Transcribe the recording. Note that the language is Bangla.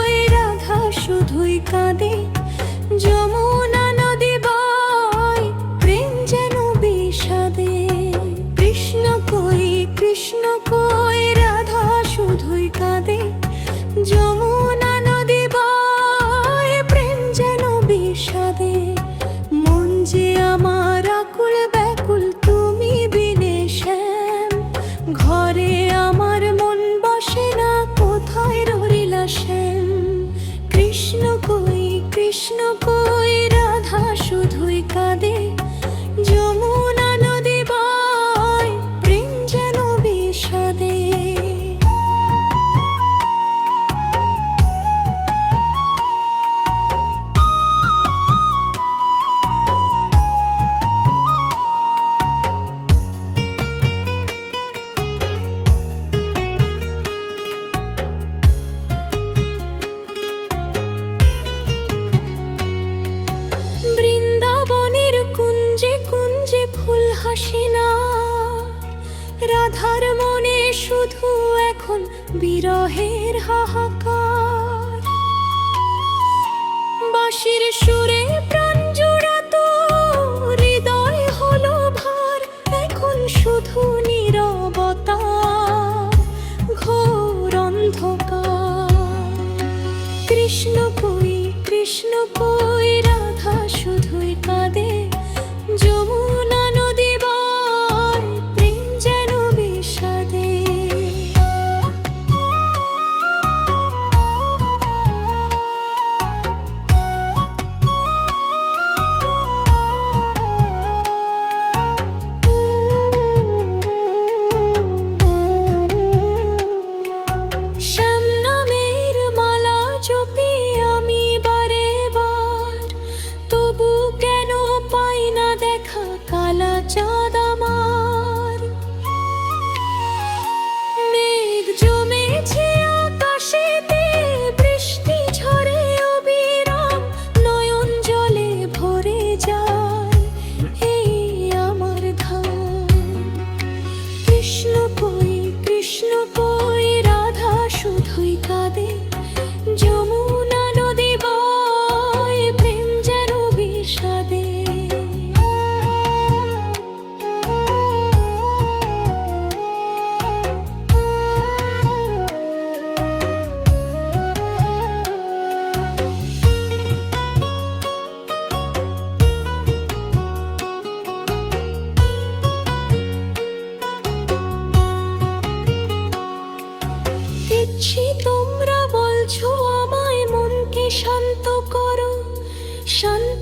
কই রাধা শুধুই কাঁদে, যমুনা নদী বয় প্রেম যেন বিষাদে। কৃষ্ণ কই রাধা শুধুই কাঁদে, যমুনা নদী বয় প্রেম যেন বিষাদে। মন যে আমার আকুল ব্যাকুল তুমি বিনে শ্যাম, ঘরে আমার মন বসে না কোথায় রহিলা শ্যাম। কৃষ্ণ কই রাধা শুধুই কাঁদে, যমুনা নদী বয় প্রেম যেন বিষাদে। বৃন্দাবনের কুঞ্জে কুঞ্জে ফুল হাসে না, রাধার মনে শুধু এখন বিরহের হাহাকার। বাঁশির সুরে প্রাণ জুড়াতো, হৃদয় হলো ভার, এখন শুধু নীরবতা ঘোর অন্ধকার। কৃষ্ণ কই রাধা শুধুই কাঁদে, যমুনা নদী বয় প্রেম যেন বিষাদে। শ্যাম নামের মালা জপি আমি বারে বার, তবু কেন পাই না দেখা কালা চাঁদ আমার। মেঘ জমেছে আকাশেতে, বৃষ্টি ঝরে অবিরাম, নয়ন জলে ভরে যায় এই আমার ধাম। কৃষ্ণ কই রাধা শুধুই কাঁদে, যমুনা নদী বয় প্রেম যেন বিষাদে। দিচ্ছি তোমরা বলছো আমায়, মনকে শান্ত করো, শান্ত